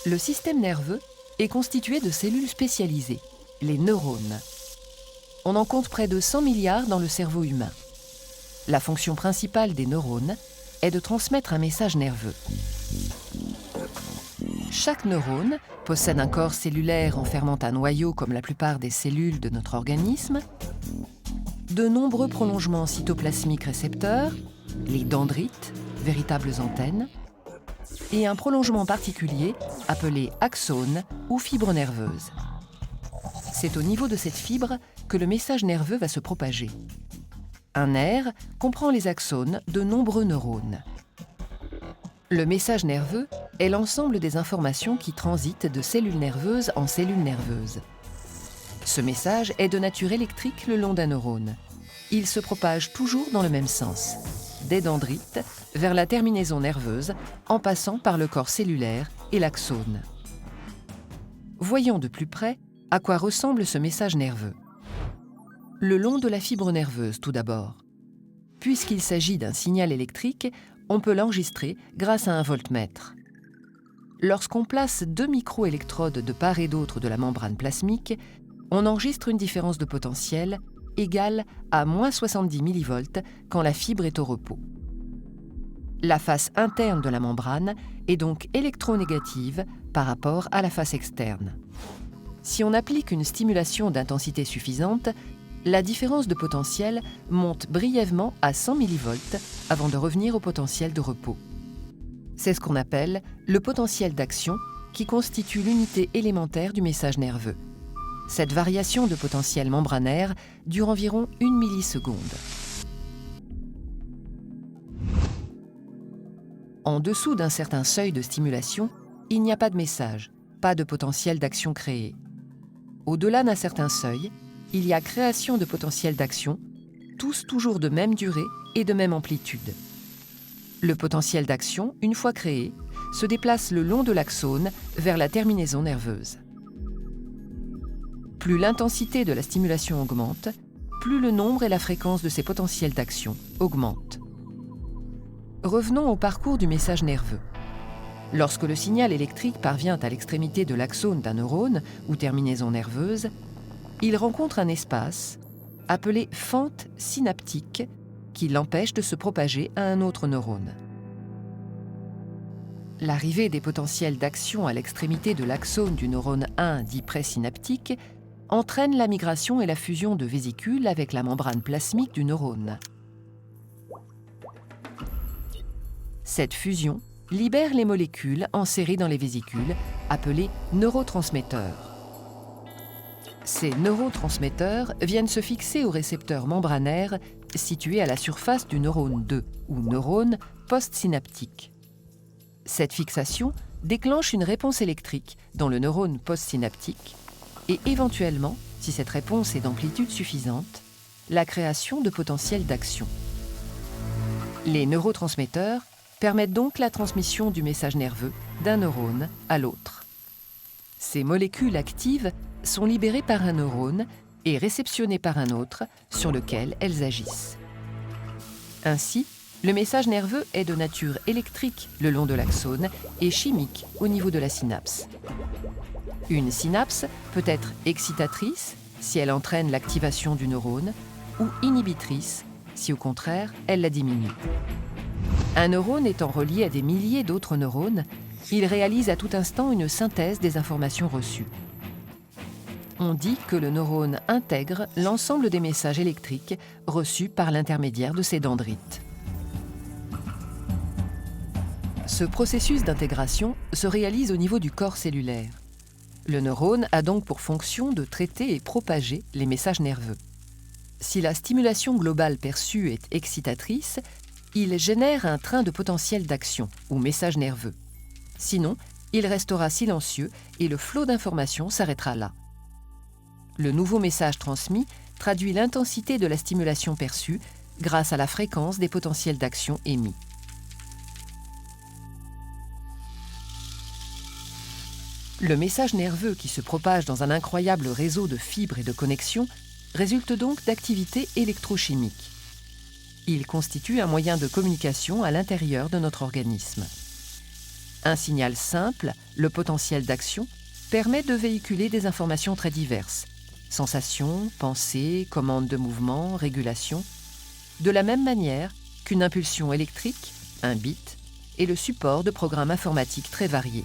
Le système nerveux est constitué de cellules spécialisées, les neurones. On en compte près de 100 milliards dans le cerveau humain. La fonction principale des neurones est de transmettre un message nerveux. Chaque neurone possède un corps cellulaire enfermant un noyau comme la plupart des cellules de notre organisme, de nombreux prolongements cytoplasmiques récepteurs, les dendrites, véritables antennes, et un prolongement particulier appelé axone ou fibre nerveuse. C'est au niveau de cette fibre que le message nerveux va se propager. Un nerf comprend les axones de nombreux neurones. Le message nerveux est l'ensemble des informations qui transitent de cellules nerveuses en cellules nerveuses. Ce message est de nature électrique le long d'un neurone. Il se propage toujours dans le même sens, des dendrites vers la terminaison nerveuse en passant par le corps cellulaire et l'axone. Voyons de plus près à quoi ressemble ce message nerveux. Le long de la fibre nerveuse tout d'abord. Puisqu'il s'agit d'un signal électrique, on peut l'enregistrer grâce à un voltmètre. Lorsqu'on place 2 microélectrodes de part et d'autre de la membrane plasmique, on enregistre une différence de potentiel égale à moins 70 millivolts quand la fibre est au repos. La face interne de la membrane est donc électronégative par rapport à la face externe. Si on applique une stimulation d'intensité suffisante, la différence de potentiel monte brièvement à 100 millivolts avant de revenir au potentiel de repos. C'est ce qu'on appelle le potentiel d'action qui constitue l'unité élémentaire du message nerveux. Cette variation de potentiel membranaire dure environ 1 milliseconde. En dessous d'un certain seuil de stimulation, il n'y a pas de message, pas de potentiel d'action créé. Au-delà d'un certain seuil, il y a création de potentiel d'action, tous toujours de même durée et de même amplitude. Le potentiel d'action, une fois créé, se déplace le long de l'axone vers la terminaison nerveuse. Plus l'intensité de la stimulation augmente, plus le nombre et la fréquence de ces potentiels d'action augmentent. Revenons au parcours du message nerveux. Lorsque le signal électrique parvient à l'extrémité de l'axone d'un neurone ou terminaison nerveuse, il rencontre un espace appelé fente synaptique qui l'empêche de se propager à un autre neurone. L'arrivée des potentiels d'action à l'extrémité de l'axone du neurone 1 dit présynaptique entraîne la migration et la fusion de vésicules avec la membrane plasmique du neurone. Cette fusion libère les molécules enserrées dans les vésicules, appelées neurotransmetteurs. Ces neurotransmetteurs viennent se fixer aux récepteurs membranaires situés à la surface du neurone 2 ou neurone postsynaptique. Cette fixation déclenche une réponse électrique dans le neurone postsynaptique et éventuellement, si cette réponse est d'amplitude suffisante, la création de potentiels d'action. Les neurotransmetteurs permettent donc la transmission du message nerveux d'un neurone à l'autre. Ces molécules actives sont libérées par un neurone et réceptionnées par un autre sur lequel elles agissent. Ainsi, le message nerveux est de nature électrique le long de l'axone et chimique au niveau de la synapse. Une synapse peut être excitatrice si elle entraîne l'activation du neurone ou inhibitrice si au contraire elle la diminue. Un neurone étant relié à des milliers d'autres neurones, il réalise à tout instant une synthèse des informations reçues. On dit que le neurone intègre l'ensemble des messages électriques reçus par l'intermédiaire de ces dendrites. Ce processus d'intégration se réalise au niveau du corps cellulaire. Le neurone a donc pour fonction de traiter et propager les messages nerveux. Si la stimulation globale perçue est excitatrice, il génère un train de potentiel d'action ou message nerveux. Sinon, il restera silencieux et le flot d'informations s'arrêtera là. Le nouveau message transmis traduit l'intensité de la stimulation perçue grâce à la fréquence des potentiels d'action émis. Le message nerveux qui se propage dans un incroyable réseau de fibres et de connexions résulte donc d'activités électrochimiques. Il constitue un moyen de communication à l'intérieur de notre organisme. Un signal simple, le potentiel d'action, permet de véhiculer des informations très diverses. Sensations, pensées, commandes de mouvement, régulation. De la même manière qu'une impulsion électrique, un bit, est le support de programmes informatiques très variés.